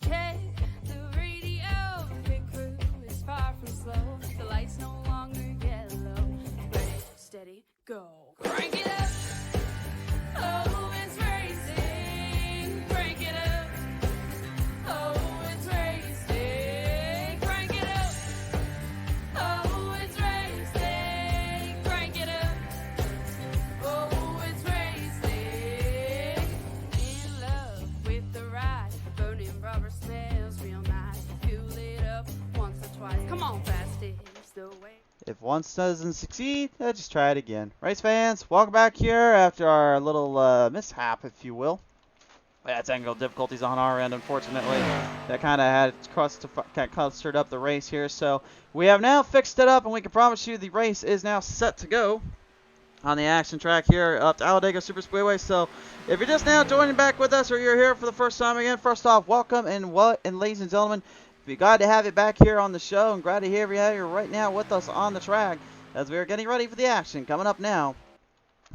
Check the radio, pit crew is far from slow. The lights no longer yellow. Ready, steady, go. Crank it up. Oh, it's racing. Crank it up. Oh, it's racing. Crank it up. Oh, it's racing. Crank it up. Oh, it's racing. In love with the ride. Burning rubber smells real nice. Fuel it up once or twice. Come on, fast is the way. If once doesn't succeed, just try it again. Race fans, welcome back here after our little mishap, if you will. Yeah, technical difficulties on our end, unfortunately. That kind of had clustered up the race here. So we have now fixed it up, and we can promise you the race is now set to go on the action track here up to Talladega Super Speedway. So if you're just now joining back with us, or you're here for the first time again, first off, welcome, and ladies and gentlemen, we're glad to have you back here on the show, and glad to have you here right now with us on the track as we are getting ready for the action coming up now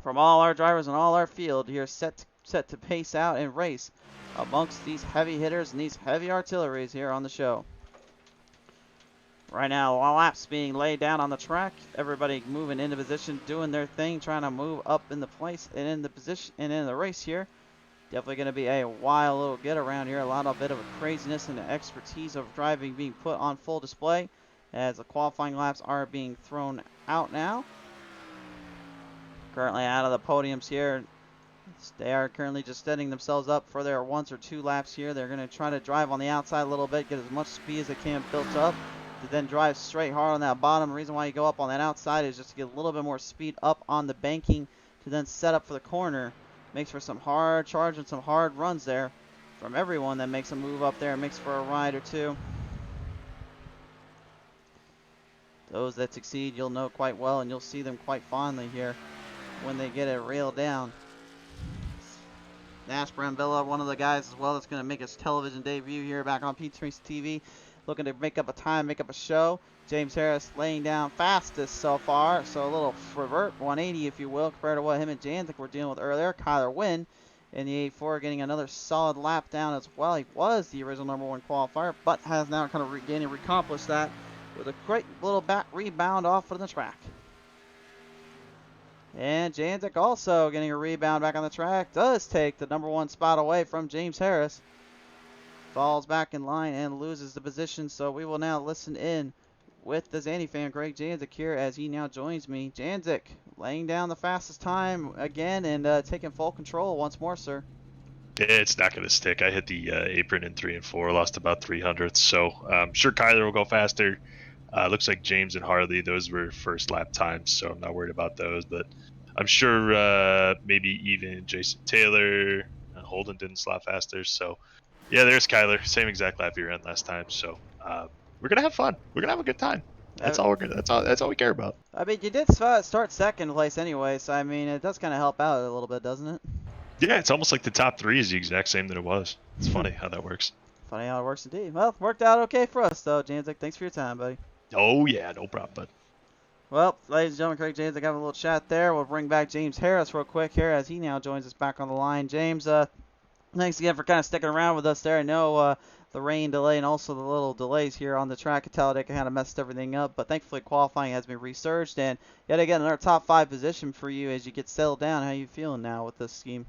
from all our drivers and all our field here set to pace out and race amongst these heavy hitters and these heavy artilleries here on the show. Right now, laps being laid down on the track. Everybody moving into position, doing their thing, trying to move up in the place and in the position and in the race here. Definitely going to be a wild little get around here. A bit of a craziness and the expertise of driving being put on full display as the qualifying laps are being thrown out now. Currently out of the podiums here. They are currently just setting themselves up for their 1 or 2 laps here. They're going to try to drive on the outside a little bit, get as much speed as they can built up, to then drive straight hard on that bottom. The reason why you go up on that outside is just to get a little bit more speed up on the banking to then set up for the corner. Makes for some hard charge and some hard runs there from everyone that makes a move up there and makes for a ride or two. Those that succeed you'll know quite well, and you'll see them quite fondly here when they get it railed down. Nash Brambilla, one of the guys as well that's going to make his television debut here back on Pete's Race TV, looking to make up a time, make up a show. James Harris laying down fastest so far, so a little revert, 180 if you will, compared to what him and Janzik were dealing with earlier. Kyler Wynn in the 8-4 getting another solid lap down as well. He was the original #1 qualifier, but has now kind of regained and accomplished that with a great little back rebound off of the track. And Janzik also getting a rebound back on the track, does take the #1 spot away from James Harris. Falls back in line and loses the position, so we will now listen in with the Zandy fan, Greg Janzik here, as he now joins me. Janzik laying down the fastest time again and taking full control once more, sir. It's not going to stick. I hit the apron in 3 and 4, lost about 300ths, so I'm sure Kyler will go faster. Looks like James and Harley, those were first lap times, so I'm not worried about those, but I'm sure maybe even Jason Taylor and Holden didn't slot faster, so yeah, there's Kyler, same exact lap he ran last time, so we're gonna have fun. We're gonna have a good time. That's all we care about. I mean, you did start second place anyway, so I mean, it does kind of help out a little bit, doesn't it? Yeah, it's almost like the top 3 is the exact same that it was. It's funny how that works. Funny how it works indeed. Well, worked out okay for us though, Janzik. Thanks for your time, buddy. Oh yeah, no problem, bud. Well, ladies and gentlemen, Craig Janzik, have a little chat there. We'll bring back James Harris real quick here as he now joins us back on the line. James, thanks again for kind of sticking around with us there. I know the rain delay and also the little delays here on the track at Talladega kind of messed everything up, but thankfully qualifying has been resurged, and yet again another top 5 position for you as you get settled down. How you feeling now with this scheme?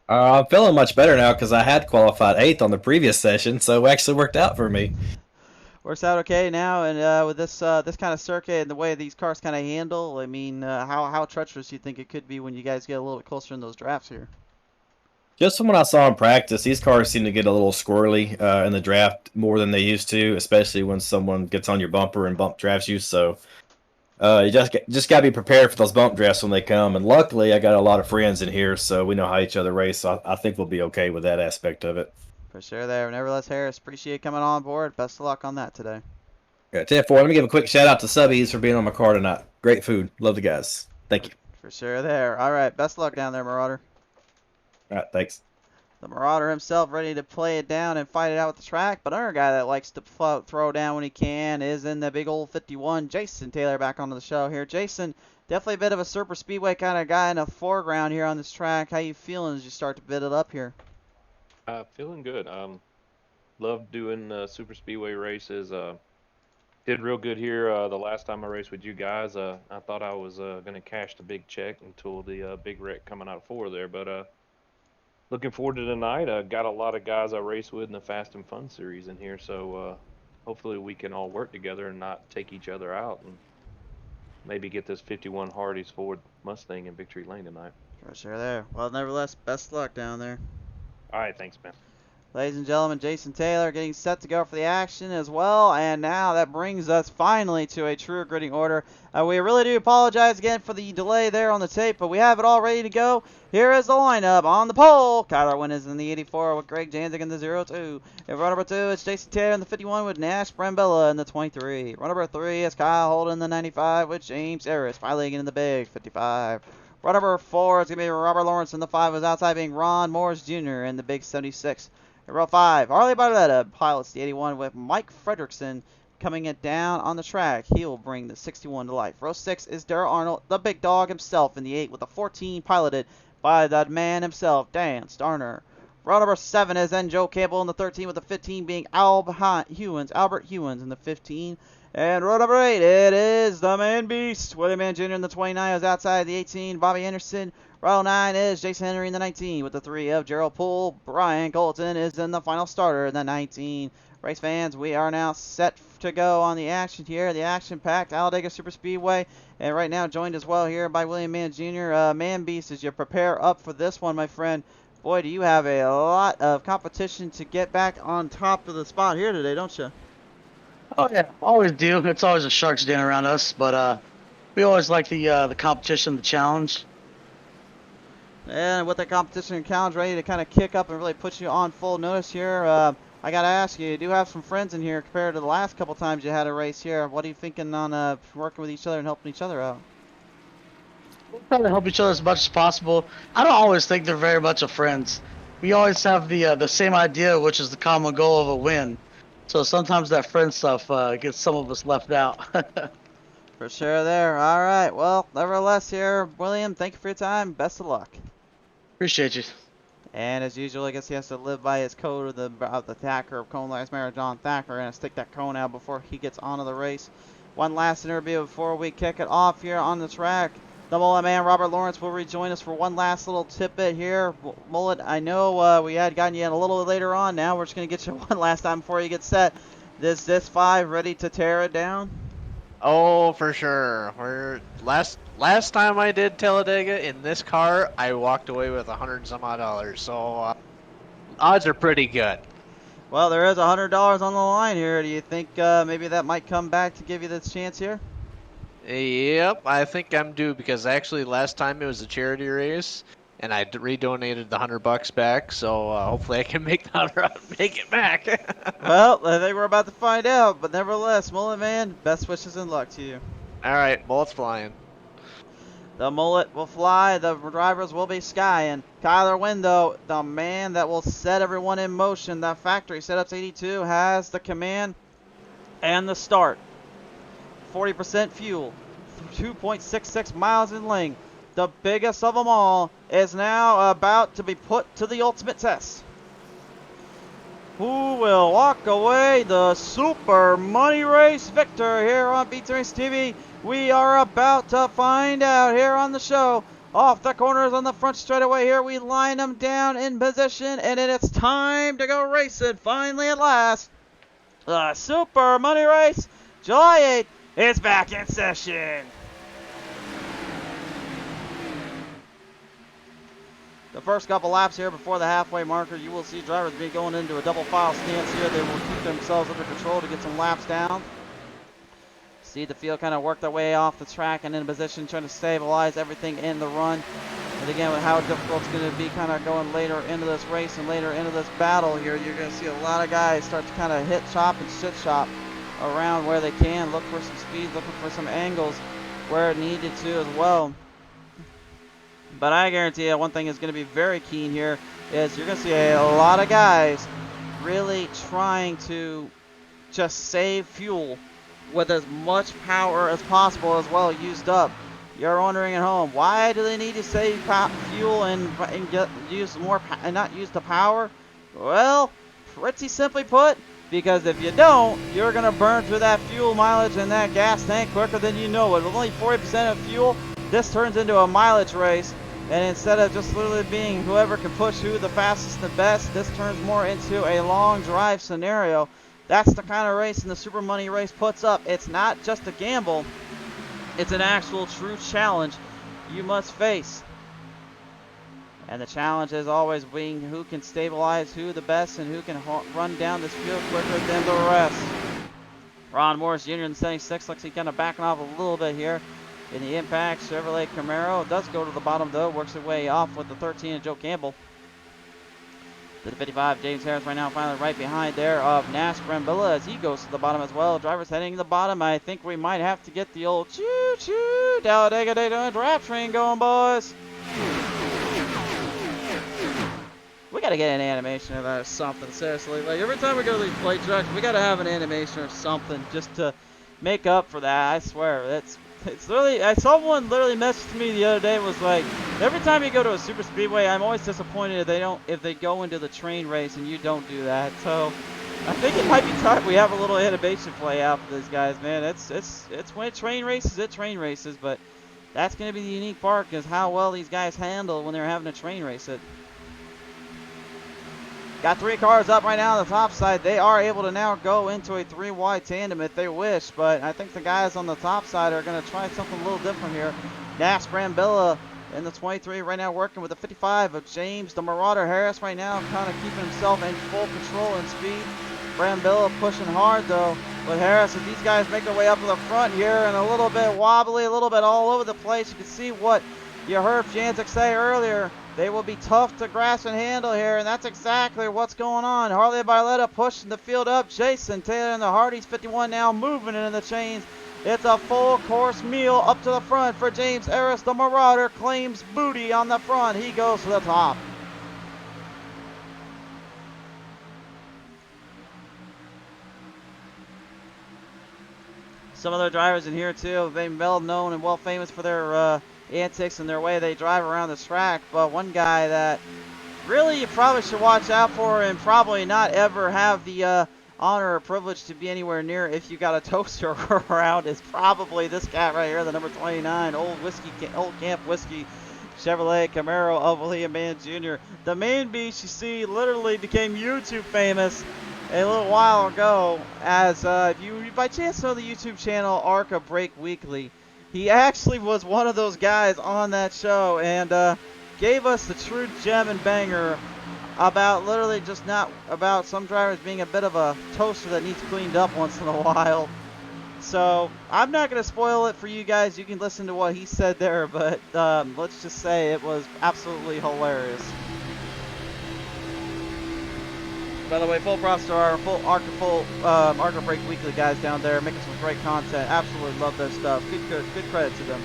I'm feeling much better now because I had qualified 8th on the previous session, so it actually worked out for me. Works out okay now, and with this kind of circuit and the way these cars kind of handle, I mean, how treacherous do you think it could be when you guys get a little bit closer in those drafts here? Just from what I saw in practice, these cars seem to get a little squirrely in the draft more than they used to, especially when someone gets on your bumper and bump drafts you. So you just got to be prepared for those bump drafts when they come. And luckily, I got a lot of friends in here, so we know how each other race. So I think we'll be okay with that aspect of it. For sure there. Nevertheless, Harris, appreciate you coming on board. Best of luck on that today. Yeah, 10-4. Let me give a quick shout out to Subbies for being on my car tonight. Great food. Love the guys. Thank you. For sure there. All right, best of luck down there, Marauder. All right, thanks. The Marauder himself ready to play it down and fight it out with the track, but another guy that likes to throw down when he can is in the big old 51, Jason Taylor, back onto the show here. Jason, definitely a bit of a Super Speedway kind of guy in the foreground here on this track. How you feeling as you start to bid it up here? Feeling good. Love doing super speedway races. Did real good here the last time I raced with you guys. I thought I was gonna cash the big check until the big wreck coming out of 4 there, but looking forward to tonight. Got a lot of guys I race with in the Fast and Fun series in here, so hopefully we can all work together and not take each other out, and maybe get this 51 Hardee's Ford Mustang in victory lane tonight. For sure there. Well, nevertheless, best luck down there. All right, thanks, man. Ladies and gentlemen, Jason Taylor getting set to go for the action as well. And now that brings us finally to a true gritting order. We really do apologize again for the delay there on the tape, but we have it all ready to go. Here is the lineup on the pole. Kyler Wynn is in the 84 with Greg Janzik in the 02. In row number 2, it's Jason Taylor in the 51 with Nash Brambilla in the 23. Row number 3 is Kyle Holden in the 95 with James Harris finally in the big 55. Row number 4 is going to be Robert Lawrence in the 5 with outside being Ron Morris Jr. in the big 76. In row 5, Harley Barletta pilots the 81 with Mike Fredrickson coming it down on the track. He will bring the 61 to life. Row 6 is Darrell Arnold, the big dog himself, in the 8 with the 14 piloted by that man himself, Dan Starner. Row number 7 is then Joe Campbell in the 13 with the 15 being Albert Hewins in the 15. And row number 8, it is the Man Beast, William Mann Jr. in the 29 is outside the 18, Bobby Anderson. Row 9 is Jason Henry in the 19 with the 3 of Gerald Poole. Brian Colton is in the final starter in the 19. Race fans, we are now set to go on the action here. The action-packed Talladega Super Speedway. And right now joined as well here by William Mann Jr. Man Beast, as you prepare up for this one, my friend. Boy, do you have a lot of competition to get back on top of the spot here today, don't you? Oh yeah, always do. It's always a shark's den around us, but we always like the competition, the challenge. And with the competition and challenge ready to kind of kick up and really put you on full notice here, I got to ask you do have some friends in here compared to the last couple times you had a race here. What are you thinking on working with each other and helping each other out? We're trying to help each other as much as possible. I don't always think they're very much of friends. We always have the same idea, which is the common goal of a win. So sometimes that friend stuff gets some of us left out. For sure there. All right. Well, nevertheless here, William, thank you for your time. Best of luck. Appreciate you. And as usual, I guess he has to live by his code of the Thacker of Cone Last Mayor John Thacker, and stick that cone out before he gets onto the race. One last interview before we kick it off here on the track. The Mullet Man, Robert Lawrence, will rejoin us for one last little tidbit here. Mullet, I know we had gotten you in a little later on. Now we're just going to get you one last time before you get set. Is this 5 ready to tear it down? Oh, for sure. We're last time I did Talladega in this car, I walked away with $100 and some odd. So odds are pretty good. Well, there is $100 on the line here. Do you think maybe that might come back to give you this chance here? Yep, I think I'm due because actually last time it was a charity race, and I redonated the $100 back. So hopefully I can make it back. Well, I think we're about to find out. But nevertheless, Mullet Man, best wishes and luck to you. All right, mullet's flying. The mullet will fly. The drivers will be skying. Kyler Wynn, though, the man that will set everyone in motion. The factory setups 82 has the command and the start. 40% fuel. 2.66 miles in length. The biggest of them all is now about to be put to the ultimate test. Who will walk away the Super Money Race victor here on Beats Race TV? We are about to find out here on the show. Off the corners on the front straightaway here, we line them down in position, and then it's time to go racing. Finally, at last, the Super Money Race, July 8th, is back in session. The first couple laps here before the halfway marker, you will see drivers be going into a double file stance here. They will keep themselves under control to get some laps down. See the field kind of work their way off the track and in position, trying to stabilize everything in the run. And again, with how difficult it's going to be kind of going later into this race and later into this battle here, you're going to see a lot of guys start to kind of hit chop and shit chop around where they can. Look for some speed, looking for some angles where it needed to as well. But I guarantee you one thing is going to be very keen here is you're going to see a lot of guys really trying to just save fuel with as much power as possible as well used up. You're wondering at home, why do they need to save fuel and get use more and not use the power? Well, pretty simply put, because if you don't, you're going to burn through that fuel mileage and that gas tank quicker than you know it. With only 40% of fuel, this turns into a mileage race. And instead of just literally being whoever can push who the fastest and the best, this turns more into a long drive scenario. That's the kind of race the Super Money Race puts up. It's not just a gamble. It's an actual true challenge you must face. And the challenge is always being who can stabilize who the best and who can run down this field quicker than the rest. Ron Morris Jr. in 76 looks like he's kind of backing off a little bit here. In the impact, Chevrolet Camaro does go to the bottom though, works their way off with the 13 of Joe Campbell. To the 55, James Harris right now finally right behind there of Nash Brambilla as he goes to the bottom as well. Drivers heading to the bottom. I think we might have to get the old choo-choo Talladega Daytona draft train going, boys. We gotta get an animation of that or something, seriously. Like every time we go to these plate tracks, we gotta have an animation or something just to make up for that. I swear, it's literally, someone literally messaged me the other day, was like, every time you go to a super speedway, I'm always disappointed if they go into the train race and you don't do that. So I think it might be time we have a little animation play out for these guys, man. It's when it train races, but that's gonna be the unique part, is how well these guys handle when they're having a train race it. Got 3 cars up right now on the top side. They are able to now go into a 3-wide tandem if they wish, but I think the guys on the top side are going to try something a little different here. Nash Brambilla in the 23 right now working with the 55 of James, the Marauder Harris right now kind of keeping himself in full control and speed. Brambilla pushing hard though with Harris as these guys make their way up to the front here, and a little bit wobbly, a little bit all over the place. You can see what you heard Janzik say earlier. They will be tough to grasp and handle here, and that's exactly what's going on. Harley Barletta pushing the field up. Jason Taylor and the Hardys 51 now moving into the chains. It's a full course meal up to the front for James Harris. The Marauder claims booty on the front. He goes to the top. Some other drivers in here too, they're well known and well famous for their antics and their way they drive around the track, but one guy that really you probably should watch out for and probably not ever have the honor or privilege to be anywhere near if you got a toaster around is probably this guy right here, the number 29, Old Camp Whiskey Chevrolet Camaro of William Mann Jr. The main beast, you see, literally became YouTube famous a little while ago as if you by chance know the YouTube channel ARCA Break Weekly. He actually was one of those guys on that show and gave us the true gem and banger about literally just not about some drivers being a bit of a toaster that needs cleaned up once in a while. So I'm not going to spoil it for you guys. You can listen to what he said there, but let's just say it was absolutely hilarious. By the way, full props to our full ARCA Break Weekly guys down there, making some great content. Absolutely love their stuff. Good credit to them.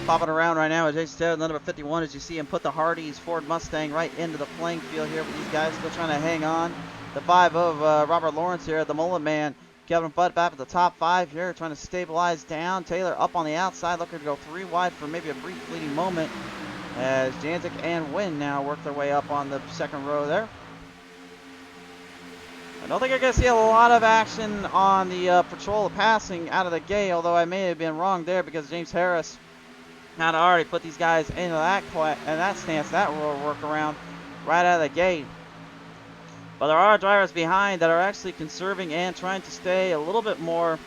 Popping around right now is Jason Taylor, number 51, as you see him put the Hardee's Ford Mustang right into the playing field here with these guys still trying to hang on. The 5 of Robert Lawrence here, the Mullet Man. Kevin Butt back at the top 5 here, trying to stabilize down. Taylor up on the outside, looking to go 3 wide for maybe a brief fleeting moment as Janzik and Wynn now work their way up on the second row there. I don't think I'm going to see a lot of action on the patrol of passing out of the gate, although I may have been wrong there because James Harris had already put these guys into that stance, that work around right out of the gate. But there are drivers behind that are actually conserving and trying to stay a little bit more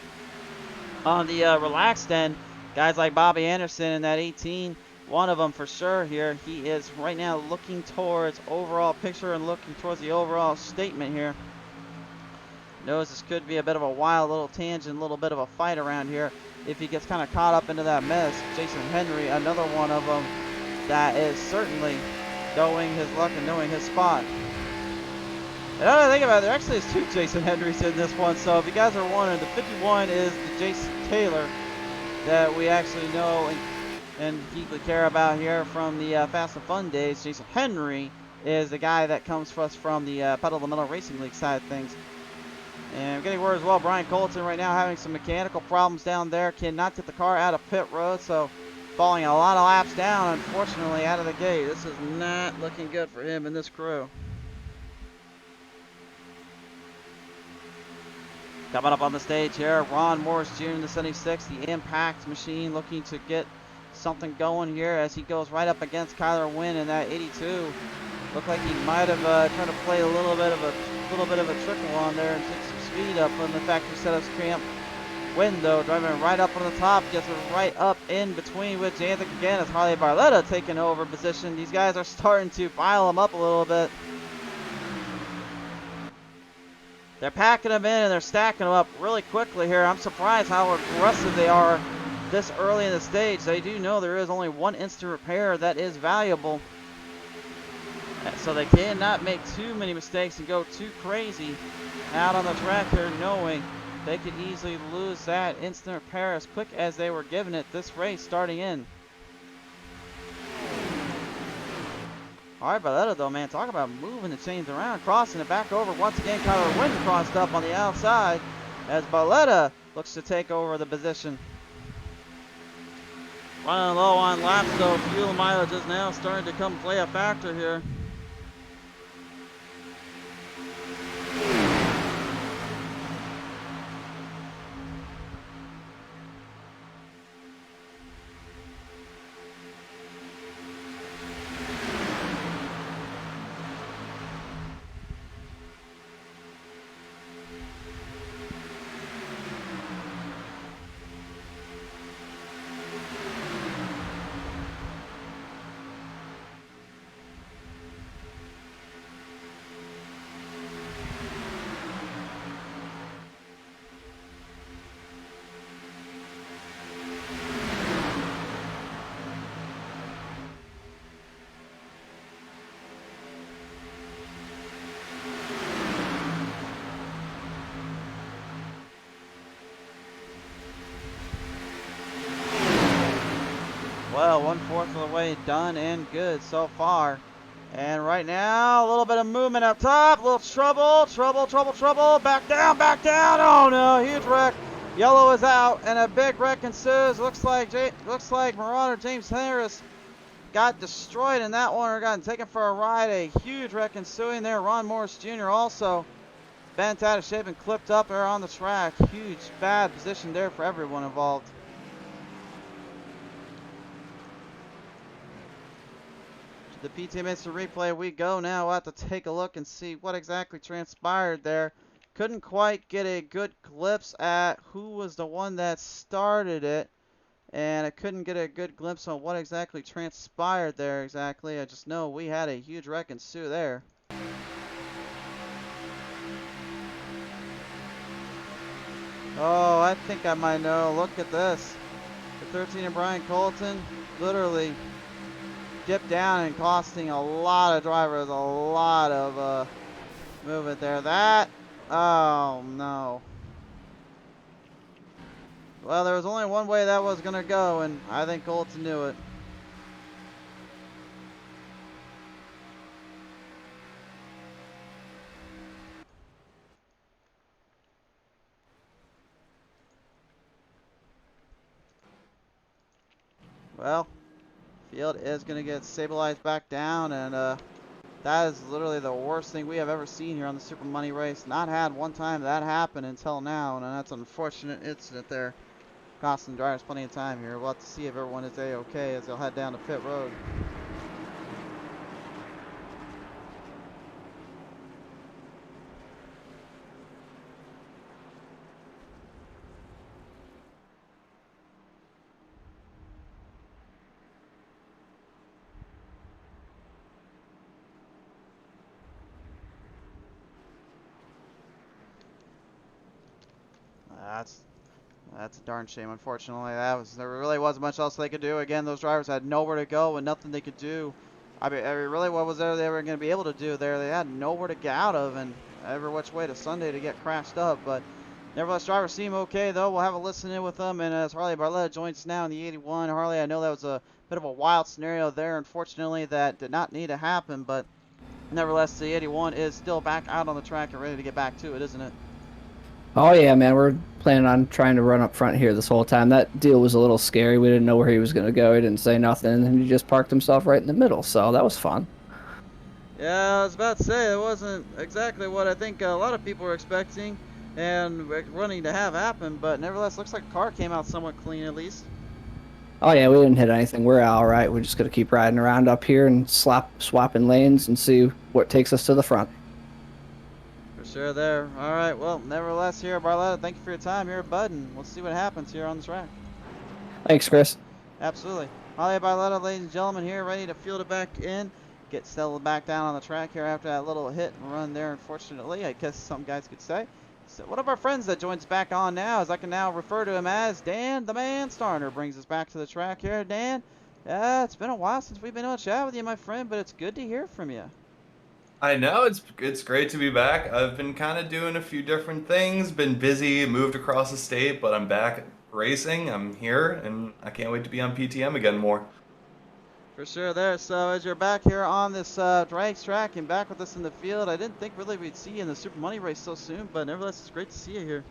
on the relaxed end. Guys like Bobby Anderson in that 18, one of them for sure here. He is right now looking towards overall picture and looking towards the overall statement here. Knows this could be a bit of a wild little tangent, a little bit of a fight around here if he gets kind of caught up into that mess. Jason Henry, another one of them that is certainly knowing his luck and knowing his spot. And now that I think about it, there actually is 2 Jason Henrys in this one, so if you guys are wondering, the 51 is the Jason Taylor that we actually know and deeply care about here from the Fast and Fun days. Jason Henry is the guy that comes for us from the Pedal to the Metal Racing League side of things. And I'm getting word as well, Brian Colton right now having some mechanical problems down there, cannot get the car out of pit road, so falling a lot of laps down, unfortunately, out of the gate. This is not looking good for him and this crew. Coming up on the stage here, Ron Morris Jr. in the 76, the Impact Machine, looking to get something going here as he goes right up against Kyler Wynn in that 82. Looked like he might have tried to play a little bit of a trickle on there and took some speed up on the factory setups camp. Wynn, though, driving right up on the top, gets it right up in between with Jantic again as Harley Barletta taking over position. These guys are starting to pile them up a little bit. They're packing them in and they're stacking them up really quickly here. I'm surprised how aggressive they are this early in the stage. They do know there is only one instant repair that is valuable. So they cannot make too many mistakes and go too crazy out on the track here, knowing they could easily lose that instant repair as quick as they were giving it this race starting in. Alright, Barletta though, man, talk about moving the chains around, crossing it back over. Once again, Kyler Wynn crossed up on the outside as Barletta looks to take over the position. Running low on laps though, fuel mileage is now starting to come play a factor here. Well, 1/4 of the way done and good so far. And right now, a little bit of movement up top, a little trouble, back down, oh no, huge wreck. Yellow is out, and a big wreck ensues. Looks like Marauder James Harris got destroyed in that one, or got taken for a ride. A huge wreck ensuing there. Ron Morris Jr. also bent out of shape and clipped up there on the track. Huge, bad position there for everyone involved. The PTM Instant Replay we go now. We'll have to take a look and see what exactly transpired there. Couldn't quite get a good glimpse at who was the one that started it, and I couldn't get a good glimpse on what exactly transpired there exactly. I just know we had a huge wreck ensue there. Oh, I think I might know. Look at this. The 13 of Brian Colton literally dipped down and costing a lot of drivers a lot of movement there. That, oh no. Well, there was only one way that was going to go, and I think Colton knew it. Well, field is going to get stabilized back down, and that is literally the worst thing we have ever seen here on the Super Money race. Not had one time that happen until now, and that's an unfortunate incident there. Costing drivers plenty of time here. We'll have to see if everyone is A-okay as they'll head down to pit road. That's a darn shame, unfortunately. There really wasn't much else they could do. Again, those drivers had nowhere to go and nothing they could do. I mean, really, what was there they were going to be able to do there? They had nowhere to get out of, and every which way to Sunday to get crashed up. But nevertheless, drivers seem okay, though. We'll have a listen in with them. And as Harley Barletta joins us now in the 81. Harley, I know that was a bit of a wild scenario there. Unfortunately, that did not need to happen. But nevertheless, the 81 is still back out on the track and ready to get back to it, isn't it? Oh yeah, man, we're planning on trying to run up front here this whole time. That deal was a little scary. We didn't know where he was gonna go. He didn't say nothing, and he just parked himself right in the middle. So that was fun. Yeah, I was about to say it wasn't exactly what I think a lot of people were expecting and wanting to have happen, but nevertheless, looks like the car came out somewhat clean at least. Oh yeah, we didn't hit anything. We're all right. We're just gonna keep riding around up here and swapping lanes and see what takes us to the front. For sure there. All right, well, nevertheless, here, Barletta, thank you for your time here, bud, and we'll see what happens here on the track. Thanks, Chris. Absolutely. Holly Barletta, ladies and gentlemen, here, ready to field it back in. Get settled back down on the track here after that little hit and run there, unfortunately, I guess some guys could say. So one of our friends that joins back on now, as I can now refer to him as Dan the Man Starner, brings us back to the track here. Dan, it's been a while since we've been able to chat with you, my friend, but it's good to hear from you. I know it's great to be back. I've been kind of doing a few different things, been busy, moved across the state, but I'm back racing. I'm here, and I can't wait to be on PTM again more. For sure there. So as you're back here on this drags track and back with us in the field, I didn't think really we'd see you in the Super Money race so soon, but nevertheless, it's great to see you here.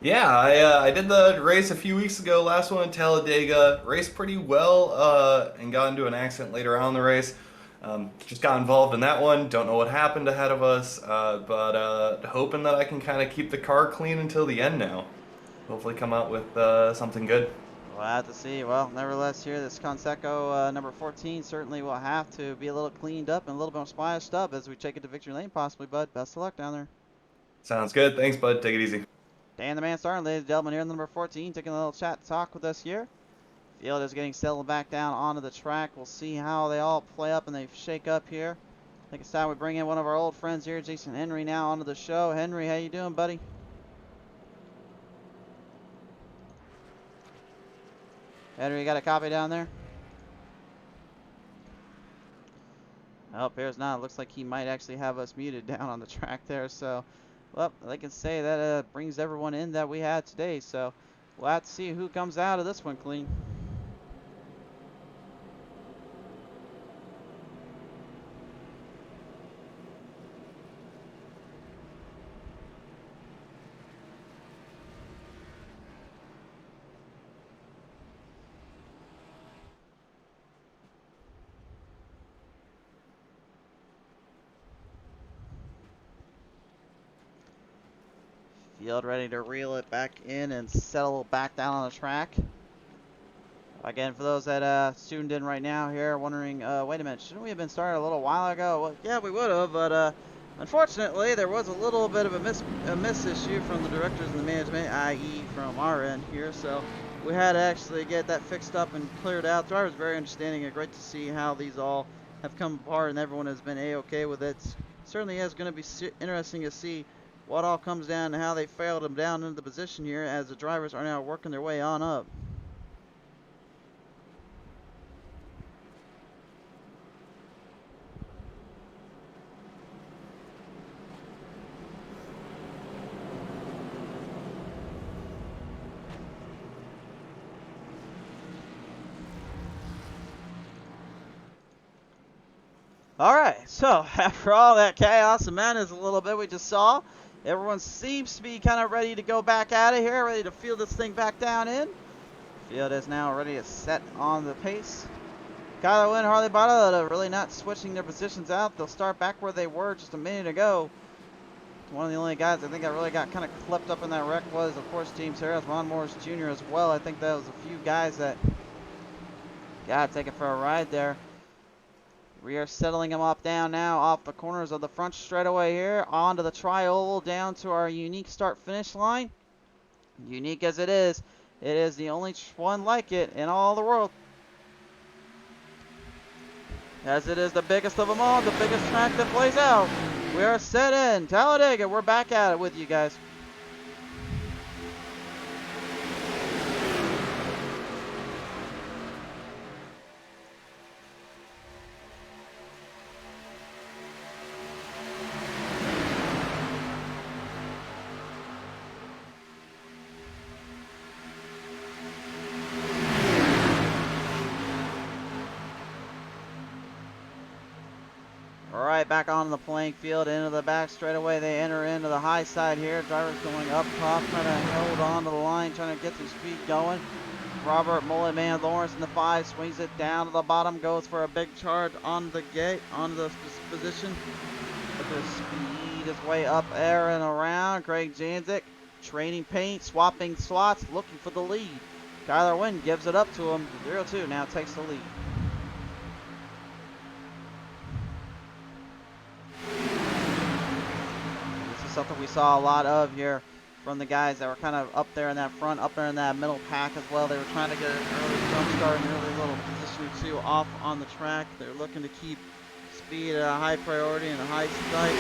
Yeah, I did the race a few weeks ago, last one in Talladega, raced pretty well, and got into an accident later on in the race. Just got involved in that one, don't know what happened ahead of us, but hoping that I can kind of keep the car clean until the end now. Hopefully come out with something good. Glad to see. Well, nevertheless, here, this Conseco number 14 certainly will have to be a little cleaned up and a little bit more splashed up as we take it to victory lane possibly, bud. Best of luck down there. Sounds good. Thanks, bud. Take it easy. Dan the Man Starner, ladies and gentlemen, here in the number 14, taking a little chat talk with us here. Field is getting settled back down onto the track. We'll see how they all play up and they shake up here. I think it's time we bring in one of our old friends here, Jason Henry, now onto the show. Henry, how you doing, buddy? Henry, you got a copy down there? Oh, here's not. It looks like he might actually have us muted down on the track there. So, well, I can say that brings everyone in that we had today. So, we'll have to see who comes out of this one clean. Field ready to reel it back in and settle back down on the track. Again, for those that tuned in right now here, wondering, wait a minute, shouldn't we have been started a little while ago? Well, yeah, we would have, but unfortunately, there was a little bit of a miss issue from the directors and the management, i.e. from our end here. So we had to actually get that fixed up and cleared out. Drivers very understanding and great to see how these all have come apart and everyone has been a-okay with it. Certainly is going to be interesting to see what all comes down to how they failed them down into the position here as the drivers are now working their way on up. Alright, so after all that chaos and madness a little bit we just saw, everyone seems to be kind of ready to go back out of here, ready to field this thing back down in. Field is now ready to set on the pace. Kyler Wynn, Harley Barletta really not switching their positions out. They'll start back where they were just a minute ago. One of the only guys I think that really got kind of clipped up in that wreck was, of course, James Harris, Ron Morris Jr. as well. I think that was a few guys that got taken for a ride there. We are settling them up down now off the corners of the front straightaway here onto the tri-oval down to our unique start-finish line. Unique as it is the only one like it in all the world. As it is the biggest of them all, the biggest track that plays out. We are set in Talladega. We're back at it with you guys. All right, back on the playing field, into the back straightaway. They enter into the high side here. Drivers going up top, trying to hold on to the line, trying to get some speed going. Robert Mullet Man Lawrence in the 5 swings it down to the bottom, goes for a big charge on the gate, on the position. But the speed is way up there and around. Greg Janzik trading paint, swapping slots, looking for the lead. Kyler Wynn gives it up to him. 0-2 now takes the lead. This is something we saw a lot of here from the guys that were kind of up there in that front, up there in that middle pack as well. They were trying to get an early jump start, an early little position or two off on the track. They're looking to keep speed at a high priority and a high strike.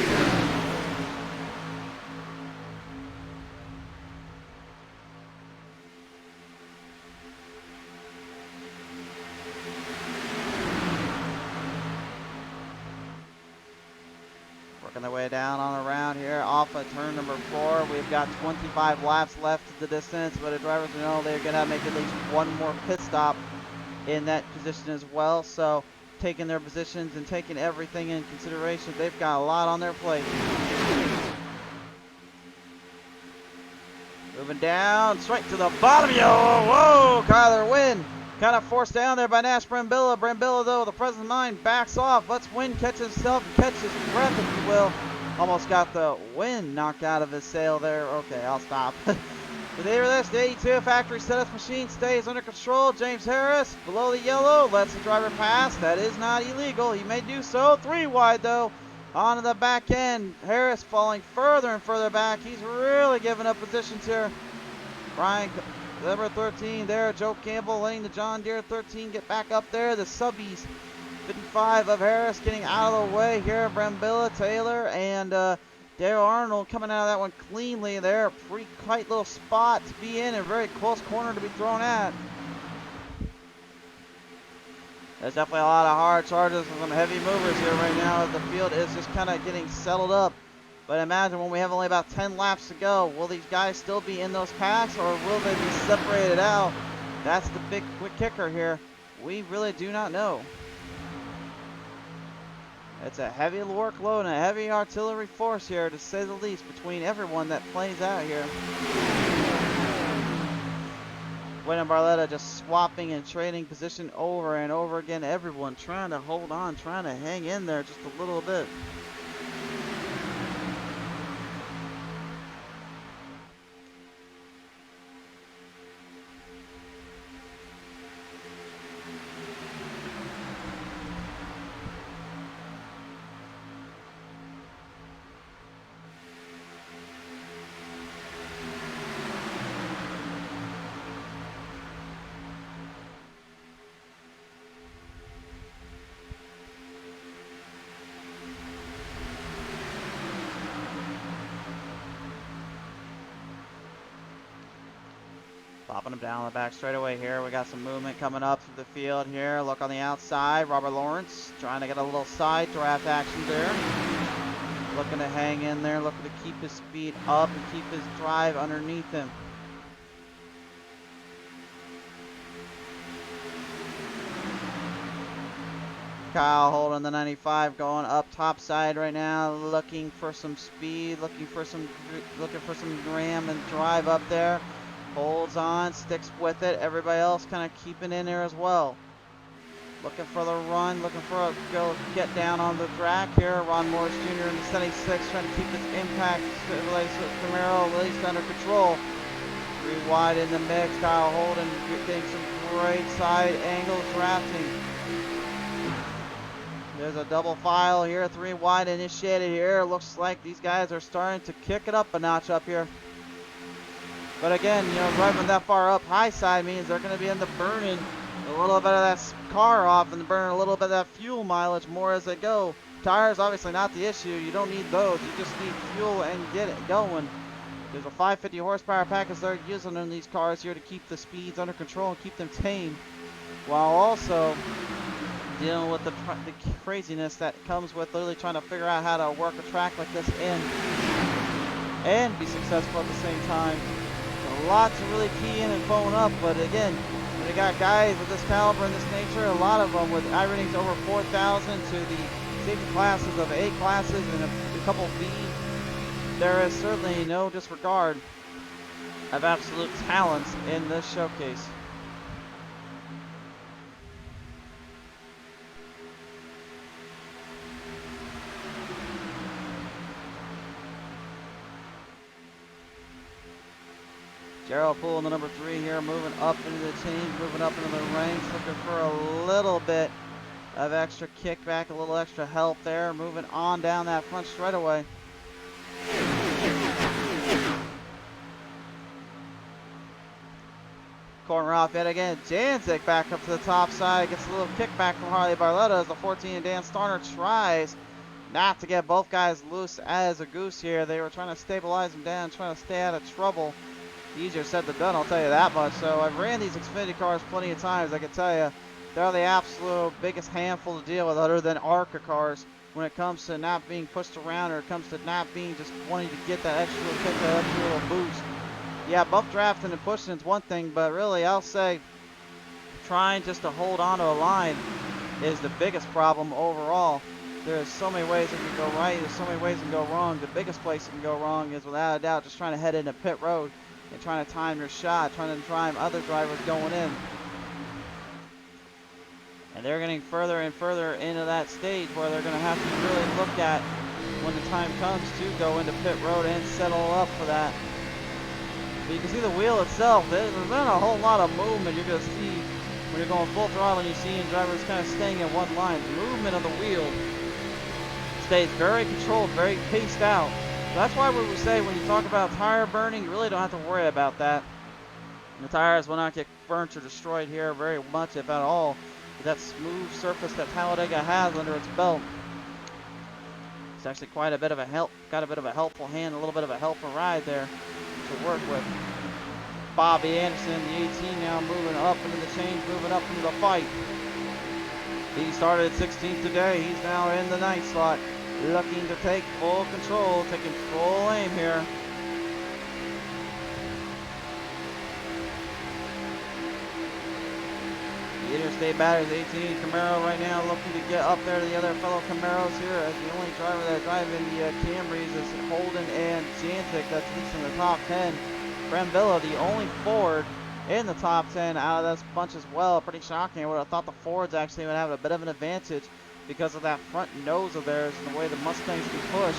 Working their way down on around here off of turn number 4. We've got 25 laps left of the distance, but the drivers know they're going to make at least one more pit stop in that position as well. So taking their positions and taking everything in consideration, they've got a lot on their plate. Moving down, straight to the bottom. Yo, whoa, Kyler Wynn. Kind of forced down there by Nash Brambilla. Brambilla, though, with the present mind, backs off. Lets Wynn catch himself and catch his breath, if you will. Almost got the wind knocked out of his sail there. Okay, I'll stop. The day of this, the 82 factory setup machine stays under control. James Harris, below the yellow, lets the driver pass. That is not illegal. He may do so. 3 wide, though, onto the back end. Harris falling further and further back. He's really giving up positions here. Brian number 13 there, Joe Campbell letting the John Deere 13 get back up there. The subbies, 55 of Harris getting out of the way here. Brambilla, Taylor, and Dale Arnold coming out of that one cleanly there. Pretty tight little spot to be in, and very close corner to be thrown at. There's definitely a lot of hard charges and some heavy movers here right now as the field is just kind of getting settled up. But imagine when we have only about 10 laps to go, will these guys still be in those packs or will they be separated out? That's the big quick kicker here. We really do not know. It's a heavy workload and a heavy artillery force here, to say the least, between everyone that plays out here. Wynn and Barletta just swapping and trading position over and over again. Everyone trying to hold on, trying to hang in there just a little bit. Popping them down the back straightaway here. We got some movement coming up through the field here. Look on the outside. Robert Lawrence trying to get a little side draft action there. Looking to hang in there. Looking to keep his speed up and keep his drive underneath him. Kyle holding the 95, going up top side right now, looking for some speed, looking for some ram and drive up there. Holds on, sticks with it. Everybody else kind of keeping in there as well. Looking for the run, looking for a go get down on the track here. Ron Morris Jr. in the 76, trying to keep his impact Camaro at least under control. 3 wide in the mix. Kyle Holden getting some great side angles drafting. There's a double file here, 3 wide initiated here. Looks like these guys are starting to kick it up a notch up here. But again, you know, driving that far up high side means they're going to be in the burning a little bit of that car off and burn a little bit of that fuel mileage more as they go. Tires obviously not the issue. You don't need those. You just need fuel and get it going. There's a 550 horsepower package they're using in these cars here to keep the speeds under control and keep them tame, while also dealing with the craziness that comes with literally trying to figure out how to work a track like this in and be successful at the same time. A lot to really key in and phone up, but again, when you got guys with this caliber and this nature, a lot of them with I ratings over 4,000 to the safety classes of A classes and a couple B, there is certainly no disregard of absolute talents in this showcase. Gerald Poole in the number 3 here, moving up into the change, moving up into the ranks, looking for a little bit of extra kickback, a little extra help there, moving on down that front straightaway. Corner off yet again. Janzik back up to the top side, gets a little kickback from Harley Barletta as the 14 Dan Starner tries not to get both guys loose as a goose here. They were trying to stabilize him down, trying to stay out of trouble. Easier said than done, I'll tell you that much. So I've ran these Xfinity cars plenty of times. I can tell you they're the absolute biggest handful to deal with other than ARCA cars when it comes to not being pushed around or it comes to not being just wanting to get that extra little kick, that extra little boost. Yeah, bump drafting and pushing is one thing, but really I'll say trying just to hold on to a line is the biggest problem overall. There's so many ways it can go right, there's so many ways it can go wrong. The biggest place it can go wrong is without a doubt just trying to head into pit road and trying to time your shot, trying to time other drivers going in. And they're getting further and further into that stage where they're going to have to really look at when the time comes to go into pit road and settle up for that. But you can see the wheel itself, there's not a whole lot of movement you're going to see when you're going full throttle and you're seeing drivers kind of staying in one line. The movement of the wheel stays very controlled, very paced out. That's why we would say when you talk about tire burning, you really don't have to worry about that. The tires will not get burnt or destroyed here very much, if at all, with that smooth surface that Talladega has under its belt. It's actually quite a bit of a help, got a bit of a helpful hand, a little bit of a helpful ride there to work with. Bobby Anderson, the 18 now moving up into the change, moving up into the fight. He started 16th today, he's now in the 9th slot. Looking to take full control, taking full aim here. The Interstate Batters 18 Camaro right now looking to get up there to the other fellow Camaros here as the only driver that's driving the Camrys is Holden and Jantic. That's at least in the top 10. Brambilla, the only Ford in the top 10 out of this bunch as well. Pretty shocking. I would have thought the Fords actually would have a bit of an advantage because of that front nose of theirs and the way the Mustangs can push.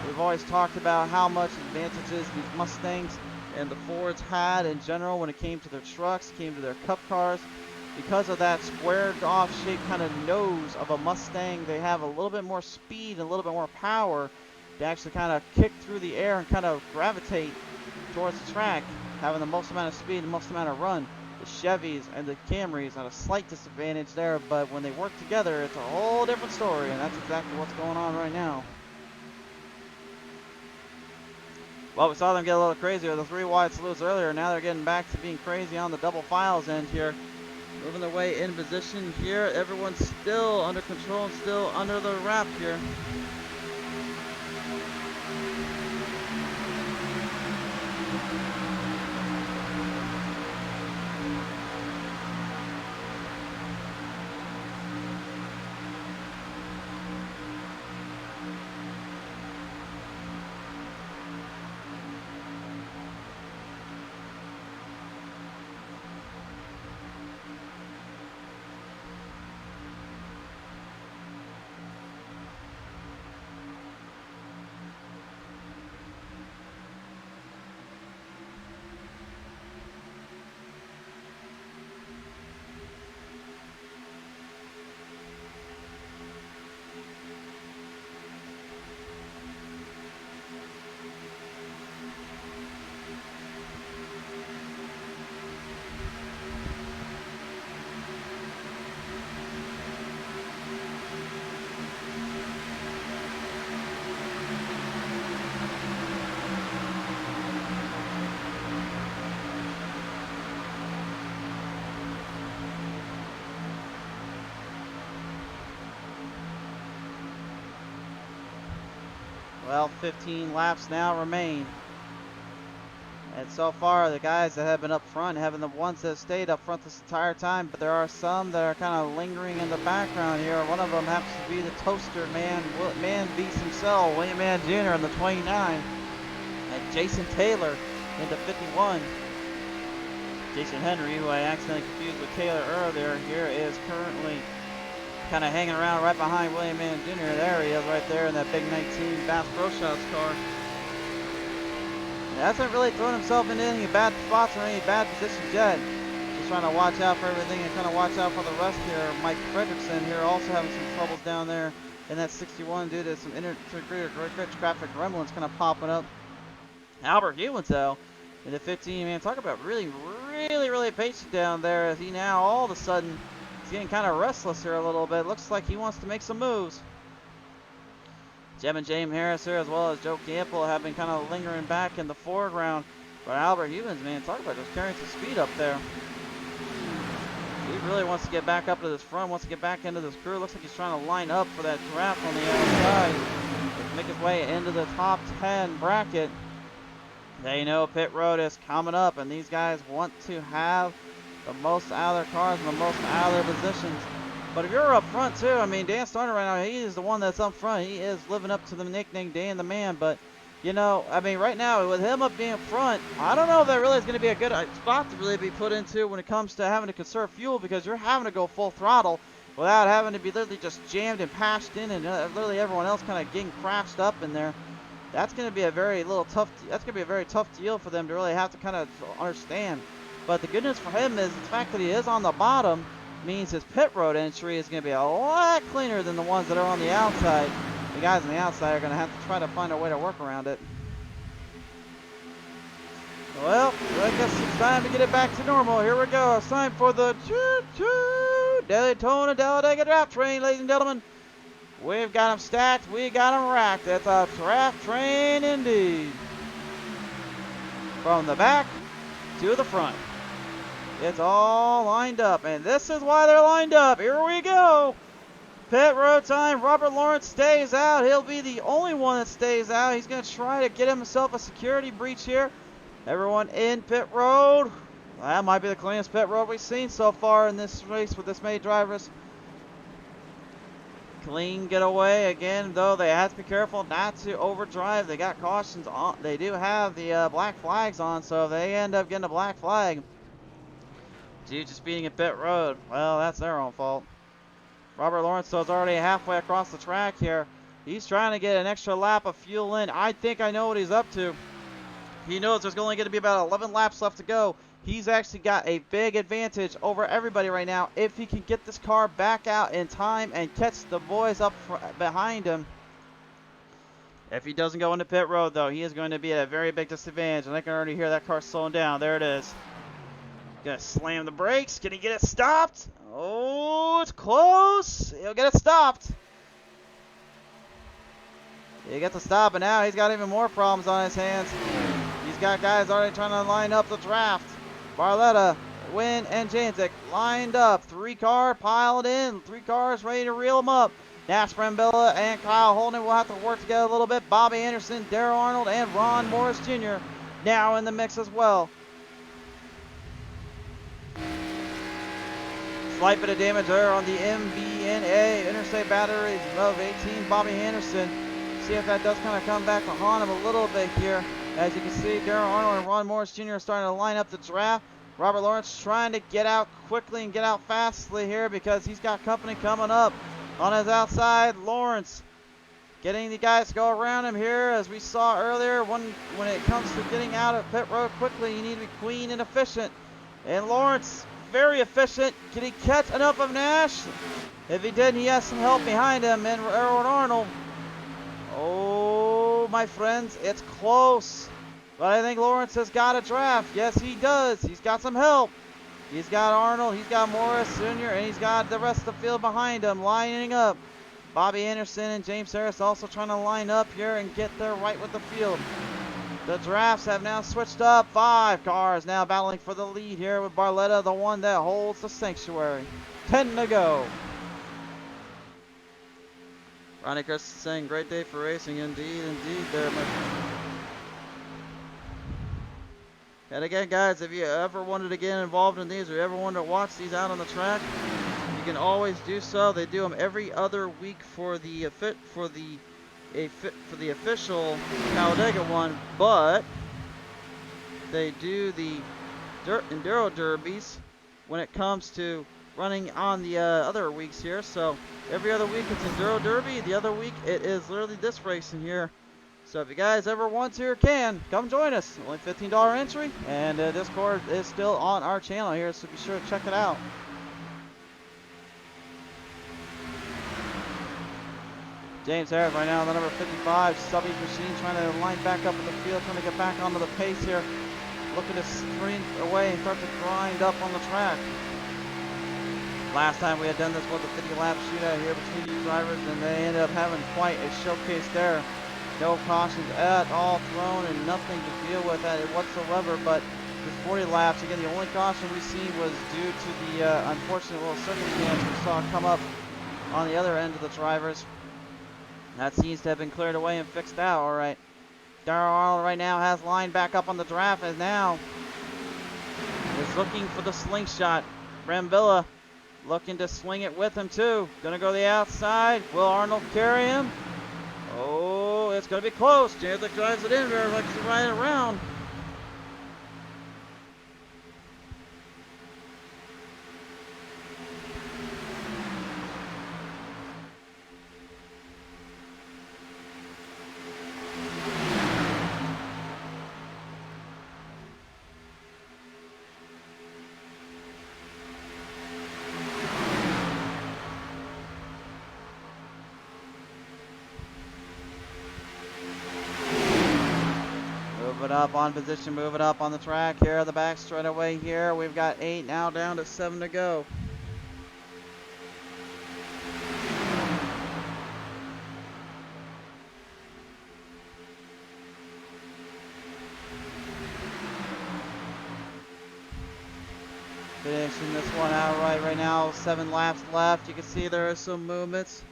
We've always talked about how much advantages these Mustangs and the Fords had in general when it came to their trucks, came to their cup cars. Because of that squared off shaped kind of nose of a Mustang, they have a little bit more speed and a little bit more power to actually kind of kick through the air and kind of gravitate towards the track, having the most amount of speed and the most amount of run. The Chevys and the Camrys at a slight disadvantage there, but when they work together, it's a whole different story, and that's exactly what's going on right now. Well, we saw them get a little crazy with the 3 wide salutes earlier. Now they're getting back to being crazy on the double files end here. Moving their way in position here. Everyone's still under control, still under the wrap here. Well, 15 laps now remain And so far, the guys that have been up front have been the ones that have stayed up front this entire time, but there are some that are kind of lingering in the background here. One of them happens to be the toaster man, beast himself, William Mann Jr. in the 29, and Jason Taylor in the 51. Jason Henry, who I accidentally confused with Taylor earlier, here is currently kind of hanging around right behind William Mann Jr. There he is right there in that big 19 Bass Pro Shots car. He hasn't really thrown himself into any bad spots or any bad positions yet. Just trying to watch out for everything and trying to watch out for the rest here. Mike Fredrickson here also having some troubles down there in that 61 due to some integrated traffic gremlins kind of popping up. Albert Hewins though in the 15, man, talk about really patient down there as he now all of a sudden is getting kind of restless here a little bit. Looks like he wants to make some moves. Jem and James Harris here as well as Joe Campbell have been kind of lingering back in the foreground. But Albert Hewins, man, talk about just carrying some speed up there. He really wants to get back up to this front, wants to get back into this crew. Looks like he's trying to line up for that draft on the outside. Make his way into the top 10 bracket. They know pit road is coming up, and these guys want to have the most out of their cars and the most out of their positions. But if you're up front too, I mean, Dan Starner right now, he is the one that's up front. He is living up to the nickname Dan the Man. But, you know, I mean, right now, with him up being up front, I don't know if that really is going to be a good spot to really be put into when it comes to having to conserve fuel, because you're having to go full throttle without having to be literally just jammed and patched in and literally everyone else kind of getting crashed up in there. That's going to be a very tough deal for them to really have to kind of understand. But the good news for him is the fact that he is on the bottom means his pit road entry is going to be a lot cleaner than the ones that are on the outside. The guys on the outside are going to have to try to find a way to work around it. Well, I guess it's time to get it back to normal. Here we go. It's time for the choo-choo Daytona Talladega Draft Train, ladies and gentlemen. We've got them stacked. We got them racked. It's a draft train indeed. From the back to the front. It's all lined up, and this is why they're lined up. Here we go. Pit road time. Robert Lawrence stays out. He'll be the only one that stays out. He's going to try to get himself a security breach here. Everyone in pit road. That might be the cleanest pit road we've seen so far in this race with this many drivers. Clean getaway again, though they have to be careful not to overdrive. They got cautions on. They do have the black flags on, so if they end up getting a black flag due to speeding at pit road, well, that's their own fault. Robert Lawrence, though, is already halfway across the track here. He's trying to get an extra lap of fuel in. I think I know what he's up to. He knows there's only going to be about 11 laps left to go. He's actually got a big advantage over everybody right now if he can get this car back out in time and catch the boys up behind him. If he doesn't go into pit road, though, he is going to be at a very big disadvantage, and I can already hear that car slowing down. There it is. Gonna slam the brakes. Can he get it stopped? Oh, it's close. He'll get it stopped. He gets to stop, and now he's got even more problems on his hands. He's got guys already trying to line up the draft. Barletta, Wynn, and Jantic lined up. 3-car piled in. 3 cars ready to reel them up. Nash Brambilla and Kyle Holden will have to work together a little bit. Bobby Anderson, Darrell Arnold, and Ron Morris Jr. now in the mix as well. Slight bit of damage there on the MBNA Interstate Batteries of 18. Bobby Anderson. See if that does kind of come back to haunt him a little bit here. As you can see, Darrell Arnold and Ron Morris Jr. are starting to line up the draft. Robert Lawrence trying to get out quickly and get out fastly here because he's got company coming up on his outside. Lawrence getting the guys to go around him here, as we saw earlier. When it comes to getting out of pit road quickly, you need to be clean and efficient. And Lawrence, very efficient. Can he catch enough of Nash? If he did, he has some help behind him. And Darrell Arnold. Oh, my friends, it's close. But I think Lawrence has got a draft. Yes, he does. He's got some help. He's got Arnold, he's got Morris Jr., and he's got the rest of the field behind him lining up. Bobby Anderson and James Harris also trying to line up here and get there right with the field. The drafts have now switched up. 5 cars now battling for the lead here with Barletta, the one that holds the sanctuary. 10 to go. Ronnie Chris saying, great day for racing. Indeed, indeed there, my friend. And again, guys, if you ever wanted to get involved in these or ever wanted to watch these out on the track, you can always do so. They do them every other week for the official Talladega one, but they do the Enduro Derbies when it comes to running on the other weeks here. So every other week it's Enduro Derby. The other week it is literally this racing here. So if you guys ever want to or can, come join us. Only $15 entry, and Discord is still on our channel here, so be sure to check it out. James Harris right now, the number 55, Stubby's machine, trying to line back up in the field, trying to get back onto the pace here. Looking to sprint away and start to grind up on the track. Last time we had done this was a 50-lap shootout here between these drivers, and they ended up having quite a showcase there. No cautions at all thrown and nothing to deal with at it whatsoever, but the 40 laps, again, the only caution we've seen was due to the unfortunate little circumstance we saw come up on the other end of the drivers. That seems to have been cleared away and fixed out. All right. Darrell Arnold right now has line back up on the draft and now is looking for the slingshot. Brambilla looking to swing it with him too. Gonna go the outside. Will Arnold carry him? Oh, it's gonna be close. Jandlik drives it in there, likes to ride it around. Move it up on position, move it up on the track. Here are the back straightaway here. We've got 8 now, down to 7 to go. Finishing this one out right now. 7 laps left. You can see there are some movements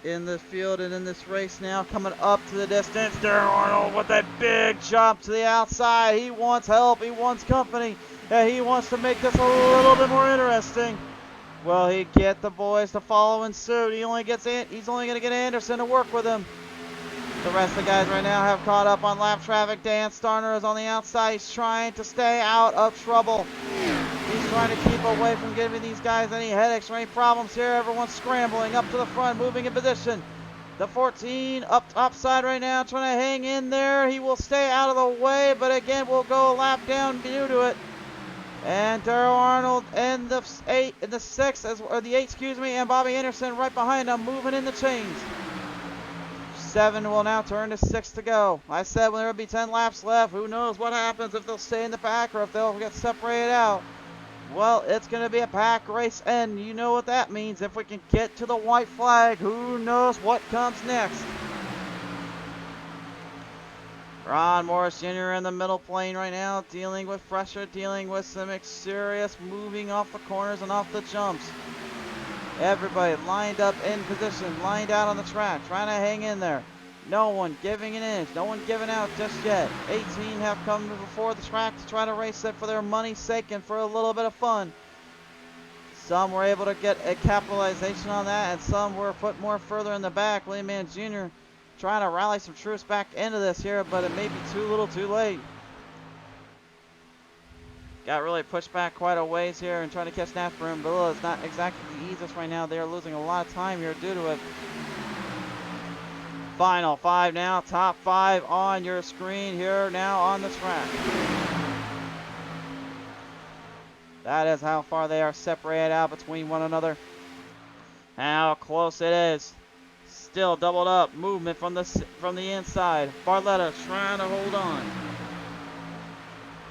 in the field and in this race now. Coming up to the distance. Darrell Arnold with that big jump to the outside. He wants help. He wants company. He wants to make this a little bit more interesting. Will he get the boys to follow in suit? He's only going to get Anderson to work with him. The rest of the guys right now have caught up on lap traffic. Dan Starner is on the outside. He's trying to stay out of trouble. He's trying to keep away from giving these guys any headaches or any problems here. Everyone's scrambling up to the front, moving in position. The 14 up topside right now, trying to hang in there. He will stay out of the way, but again, we'll go a lap down due to it. And Darrell Arnold and the 8 and the 6, or the 8, excuse me, and Bobby Anderson right behind him, moving in the chains. 7 will now turn to 6 to go. I said when there will be 10 laps left, who knows what happens, if they'll stay in the pack or if they'll get separated out. Well, it's going to be a pack race, and you know what that means. If we can get to the white flag, who knows what comes next. Ron Morris Jr. in the middle plane right now, dealing with pressure, dealing with some serious moving off the corners and off the jumps. Everybody lined up in position, lined out on the track, trying to hang in there. No one giving an inch, no one giving out just yet. 18 have come before the track to try to race it for their money's sake and for a little bit of fun. Some were able to get a capitalization on that, and some were put more further in the back. Lehman Jr. trying to rally some troops back into this here, but it may be too little too late. Got really pushed back quite a ways here and trying to catch Nath Brambilla is not exactly the easiest right now. They are losing a lot of time here due to it. Final 5 now, top 5 on your screen here now on the track. That is how far they are separated out between one another. How close it is. Still doubled up movement from the inside. Barletta trying to hold on.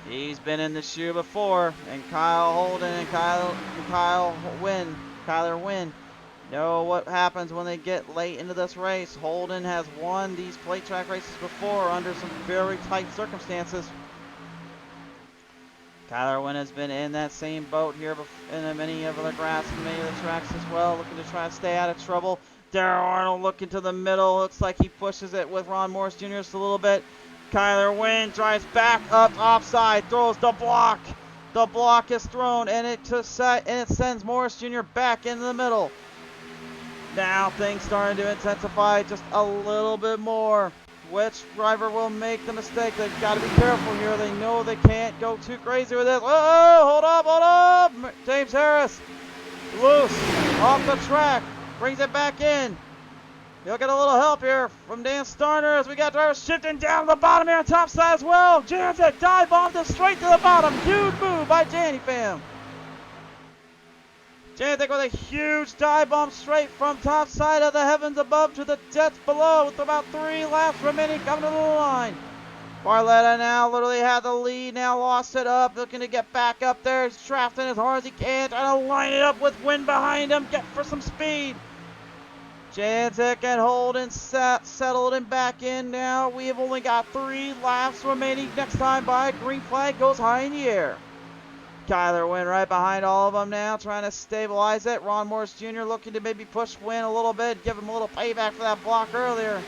He's been in the shoe before, and Kyle Holden and Kyler Wynn know what happens when they get late into this race. Holden has won these plate track races before under some very tight circumstances. Kyler Wynn has been in that same boat here in many of the grass and many of the tracks as well, looking to try to stay out of trouble. Darrell Arnold looking to the middle. Looks like he pushes it with Ron Morris Jr. just a little bit. Kyler Wynn drives back up offside, throws the block. The block is thrown, and it sends Morris Jr. back into the middle. Now things starting to intensify just a little bit more. Which driver will make the mistake? They've got to be careful here. They know they can't go too crazy with this. Oh, hold up. James Harris, loose, off the track, brings it back in. He'll get a little help here from Dan Starner as we got drivers shifting down the bottom here on top side as well. Jancic dive bombed it straight to the bottom. Huge move by Janny fam. Jancic with a huge dive bomb straight from top side of the heavens above to the jets below with about 3 laps remaining coming to the line. Barletta now literally had the lead, now lost it up, looking to get back up there. He's drafting as hard as he can, trying to line it up with wind behind him, get for some speed. Jancic and Holden settled him back in now. We have only got 3 laps remaining. Next time by, green flag goes high in the air. Kyler Wynn right behind all of them now, trying to stabilize it. Ron Morris Jr. looking to maybe push Wynn a little bit, give him a little payback for that block earlier.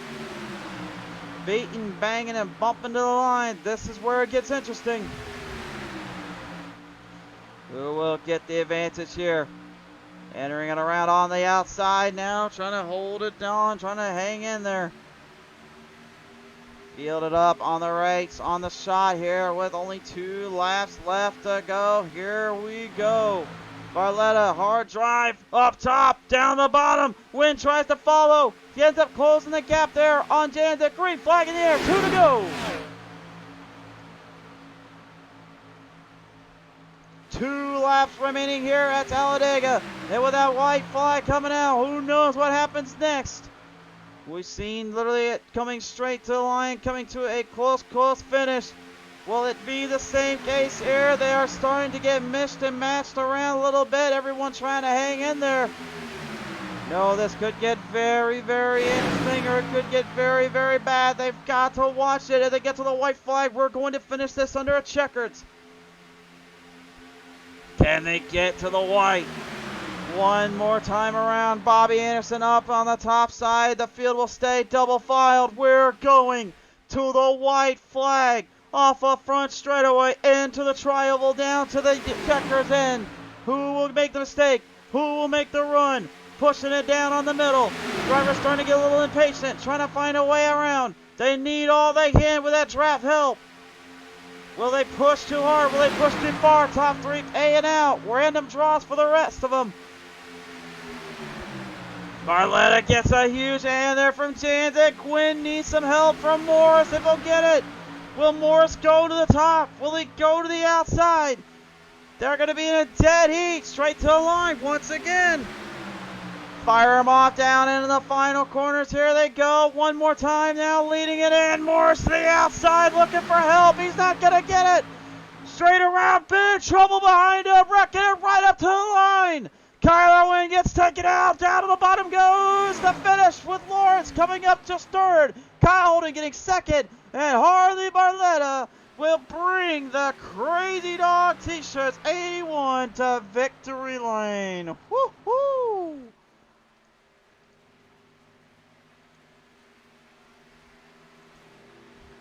Beating, banging, and bumping to the line. This is where it gets interesting. Who will get the advantage here? Entering it around on the outside now, trying to hold it down, trying to hang in there. Fielded up on the race, on the shot here with only 2 laps left to go. Here we go. Barletta, hard drive, up top, down the bottom. Wynn tries to follow. He ends up closing the gap there on Jancic. Green flag in the air, 2 to go. 2 laps remaining here at Talladega. And with that white flag coming out, who knows what happens next? We've seen literally it coming straight to the line, coming to a close finish. Will it be the same case here? They are starting to get mixed and matched around a little bit. Everyone trying to hang in there. No, this could get very, very interesting, or it could get very, very bad. They've got to watch it. If they get to the white flag, we're going to finish this under a checkers. Can they get to the white? One more time around. Bobby Anderson up on the top side. The field will stay double filed. We're going to the white flag. Off a front straightaway into the tri-oval down to the checkers end. Who will make the mistake? Who will make the run? Pushing it down on the middle. Driver's starting to get a little impatient, trying to find a way around. They need all they can with that draft help. Will they push too hard? Will they push too far? Top 3 paying out. Random draws for the rest of them. Barletta gets a huge hand there from Jancic. Quinn needs some help from Morris if he'll get it. Will Morris go to the top? Will he go to the outside? They're going to be in a dead heat. Straight to the line once again. Fire him off down into the final corners. Here they go. One more time now, leading it in. Morris to the outside, looking for help. He's not going to get it. Straight around, big trouble behind him. Wrecking it right up to the line. Kyler Wynn gets taken out. Down to the bottom goes the finish with Lawrence coming up just 3rd. Kyle Holden getting 2nd. And Harley Barletta will bring the Crazy Dog T-shirts 81 to victory lane. Woo-hoo!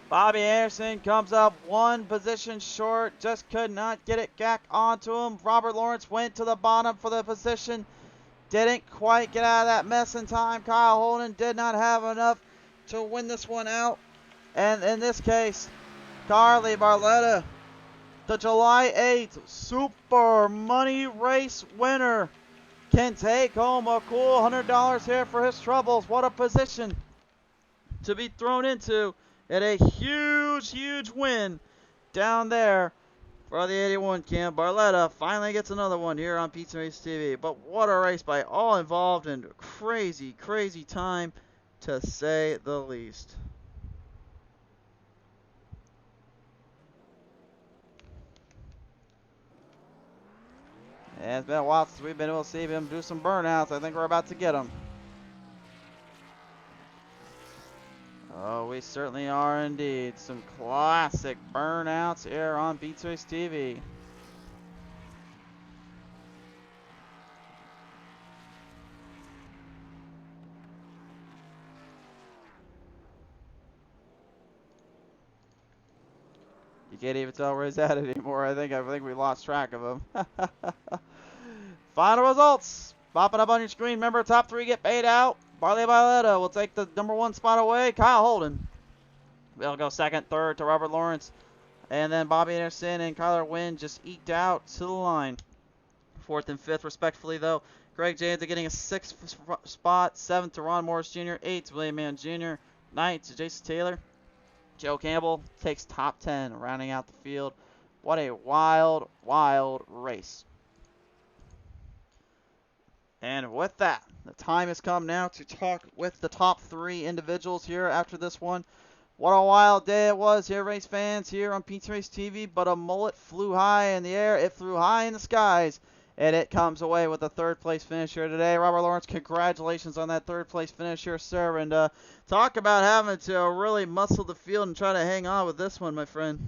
Bobby Anderson comes up 1 position short, just could not get it back onto him. Robert Lawrence went to the bottom for the position, didn't quite get out of that mess in time. Kyle Holden did not have enough to win this one out. And in this case, Carly Barletta, the July 8th Super Money Race winner, can take home a cool $100 here for his troubles. What a position to be thrown into. And a huge, huge win down there for the 81 Cam. Barletta finally gets another one here on Pizza Race TV. But what a race by all involved, and crazy, crazy time to say the least. And it's been a while since we've been able to see him do some burnouts. I think we're about to get them. Oh, we certainly are indeed. Some classic burnouts here on Beats Race TV. You can't even tell where he's at anymore. I think we lost track of him. Final results. Popping up on your screen. Remember, top 3 get paid out. Barley Violetta will take the number 1 spot away. Kyle Holden will go second, third to Robert Lawrence. And then Bobby Anderson and Kyler Wynn just eked out to the line. 4th and 5th, respectfully, though. Greg James getting a 6th spot. 7th to Ron Morris Jr. 8th to William Mann Jr. 9th to Jason Taylor. Joe Campbell takes top 10, rounding out the field. What a wild, wild race. And with that, the time has come now to talk with the top 3 individuals here after this one. What a wild day it was here, race fans, here on Pete's Race TV. But a mullet flew high in the air. It flew high in the skies. And it comes away with a 3rd place finish here today. Robert Lawrence, congratulations on that 3rd place finish here, sir. And talk about having to really muscle the field and try to hang on with this one, my friend.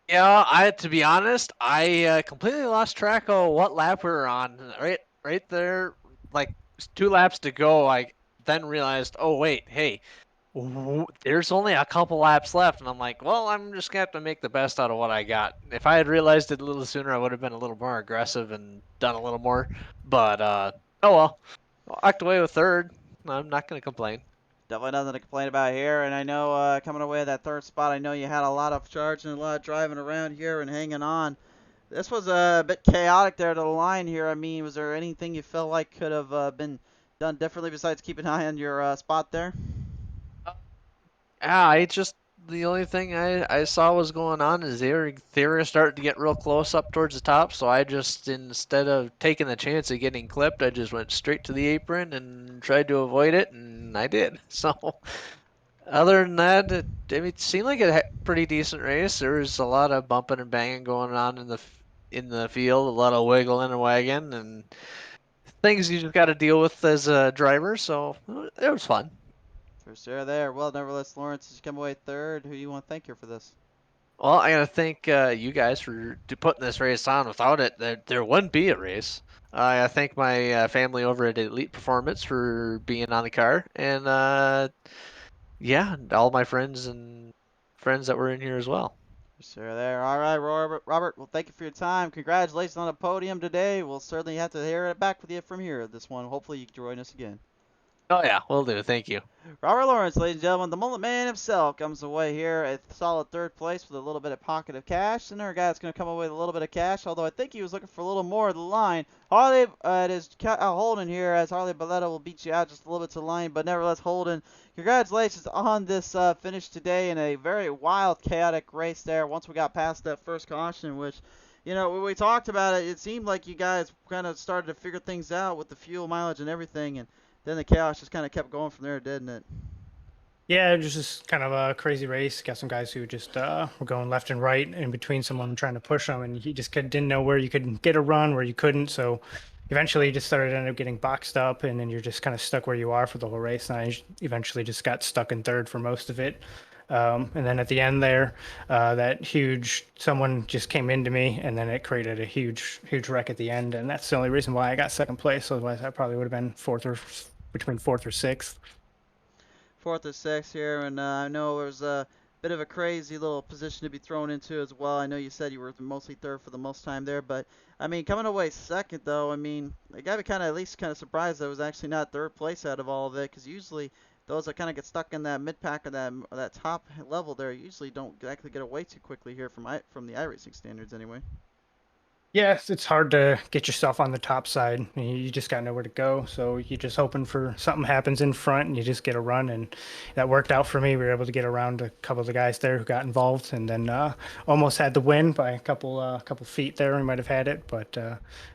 Yeah, to be honest, I completely lost track of what lap we were on. Right there, like 2 laps to go, I then realized, oh wait, hey, there's only a couple laps left, and I'm like, well, I'm just gonna have to make the best out of what I got. If I had realized it a little sooner, I would have been a little more aggressive and done a little more. But oh well, walked away with 3rd. I'm not gonna complain. Definitely nothing to complain about here. And I know coming away with that 3rd spot, I know you had a lot of charge and a lot of driving around here and hanging on. This was a bit chaotic there to the line here. I mean, was there anything you felt like could have been done differently besides keep an eye on your spot there? Yeah, the only thing I saw was going on is they were starting to get real close up towards the top, so I just, instead of taking the chance of getting clipped, I just went straight to the apron and tried to avoid it, and I did. So other than that, it seemed like a pretty decent race. There was a lot of bumping and banging going on in the field, a lot of wiggling and wagging, and things you just got to deal with as a driver, so it was fun. For sure there. Well, nevertheless, Lawrence has come away 3rd. Who do you want to thank here for this? Well, I gotta thank you guys for putting this race on. Without it, there wouldn't be a race. I thank my family over at Elite Performance for being on the car, and yeah, all my friends that were in here as well. For sure there. All right, Robert. Well, thank you for your time. Congratulations on the podium today. We'll certainly have to hear it back with you from here. This one. Hopefully, you can join us again. Oh yeah, will do. Thank you. Robert Lawrence, ladies and gentlemen, the mullet man himself comes away here at solid 3rd place with a little bit of pocket of cash. Another guy that's going to come away with a little bit of cash, although I think he was looking for a little more of the line. Harley, it is Holden here, as Harley Balletta will beat you out just a little bit to the line, but nevertheless, Holden, congratulations on this finish today in a very wild, chaotic race there. Once we got past that first caution, which, you know, when we talked about it, it seemed like you guys kind of started to figure things out with the fuel mileage and everything, and then the chaos just kind of kept going from there, didn't it? Yeah, it was just kind of a crazy race. Got some guys who just were going left and right in between someone trying to push them, and he just didn't know where you could get a run, where you couldn't. So eventually you just ended up getting boxed up, and then you're just kind of stuck where you are for the whole race. And I eventually just got stuck in 3rd for most of it. And then at the end there, that someone just came into me, and then it created a huge wreck at the end. And that's the only reason why I got 2nd place. Otherwise, I probably would have been between 4th or 6th. 4th or 6th here, and I know it was a bit of a crazy little position to be thrown into as well. I know you said you were mostly 3rd for the most time there, but I mean, coming away 2nd though, I mean, I got to be at least surprised that it was actually not 3rd place out of all of it, because usually those that kind of get stuck in that mid pack or that top level there usually don't actually get away too quickly here from the iRacing standards anyway. Yeah, it's hard to get yourself on the top side. You just got nowhere to go, so you're just hoping for something happens in front and you just get a run, and that worked out for me. We were able to get around a couple of the guys there who got involved, and then almost had the win by a couple feet there. We might have had it, but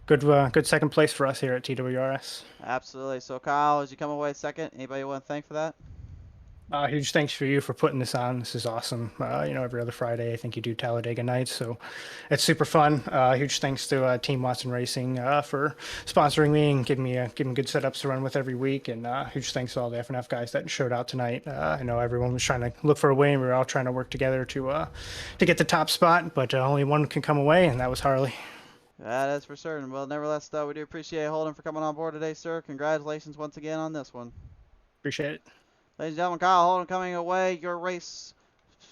good 2nd place for us here at TWRS. Absolutely. So Kyle, as you come away 2nd, anybody you want to thank for that? Huge thanks for you for putting this on. This is awesome. Every other Friday, I think you do Talladega nights, so it's super fun. Huge thanks to Team Watson Racing for sponsoring me and giving me good setups to run with every week. And huge thanks to all the FNF guys that showed out tonight. I know everyone was trying to look for a way, and we were all trying to work together to get the top spot, but only one can come away, and that was Harley. That is for certain. Well, nevertheless, though, we do appreciate Holden for coming on board today, sir. Congratulations once again on this one. Appreciate it. Ladies and gentlemen, Kyle Holden coming away, your race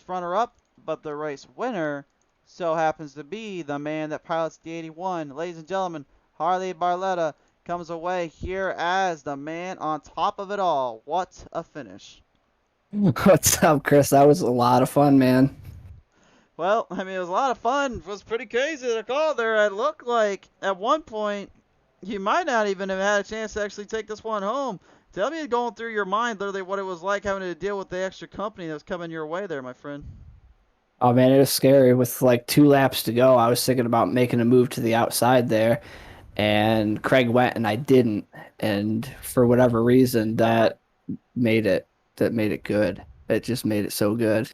runner-up, but the race winner so happens to be the man that pilots the 81. Ladies and gentlemen, Harley Barletta comes away here as the man on top of it all. What a finish. What's up, Chris? That was a lot of fun, man. Well, I mean, it was a lot of fun. It was pretty crazy to call there. It looked like at one point you might not even have had a chance to actually take this one home. Tell me going through your mind literally what it was like having to deal with the extra company that was coming your way there, my friend. Oh man, it was scary. With like 2 laps to go, I was thinking about making a move to the outside there, and Craig went and I didn't. And for whatever reason, that made it good. It just made it so good.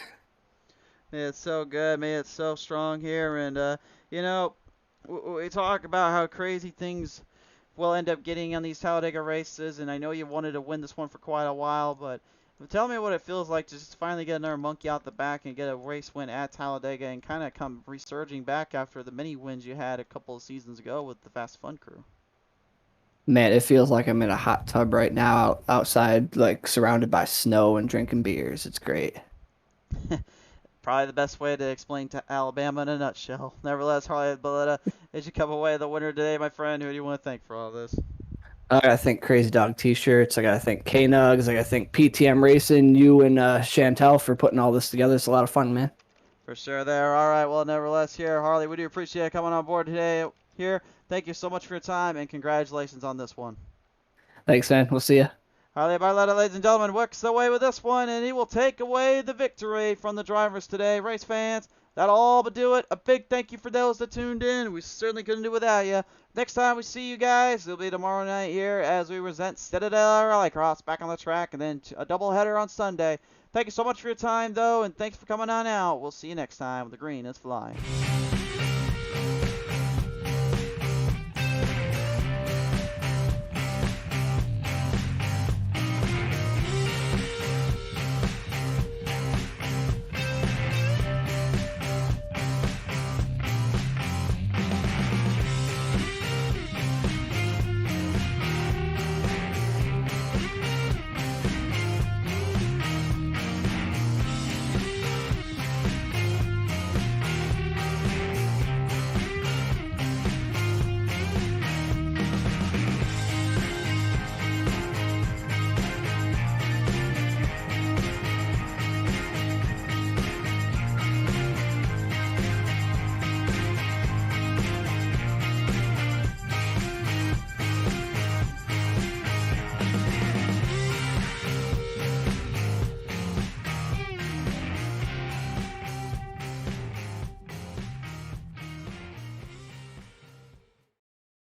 It's so good, man. It's so strong here. And, you know, we talk about how crazy things will end up getting on these Talladega races. And I know you wanted to win this one for quite a while, but tell me what it feels like to just finally get another monkey out the back and get a race win at Talladega and kind of come resurging back after the many wins you had a couple of seasons ago with the Fast Fun crew. Man, it feels like I'm in a hot tub right now outside, like surrounded by snow and drinking beers. It's great. Probably the best way to explain to Alabama in a nutshell. Nevertheless, Harley Barletta, as you come away the winner today, my friend, who do you want to thank for all this? I gotta thank Crazy Dog T-shirts. I gotta thank K-Nugs. I gotta thank PTM Racing, you and Chantel for putting all this together. It's a lot of fun, man. For sure there. All right, well, nevertheless, here, Harley, we do appreciate coming on board today here. Thank you so much for your time, and congratulations on this one. Thanks, man. We'll see ya. Harley Barletta, ladies and gentlemen, works away with this one, and he will take away the victory from the drivers today. Race fans, that'll all but do it. A big thank you for those that tuned in. We certainly couldn't do without you. Next time we see you guys, it'll be tomorrow night here as we present Citadel Rallycross back on the track, and then a doubleheader on Sunday. Thank you so much for your time, though, and thanks for coming on out. We'll see you next time. The green is flying.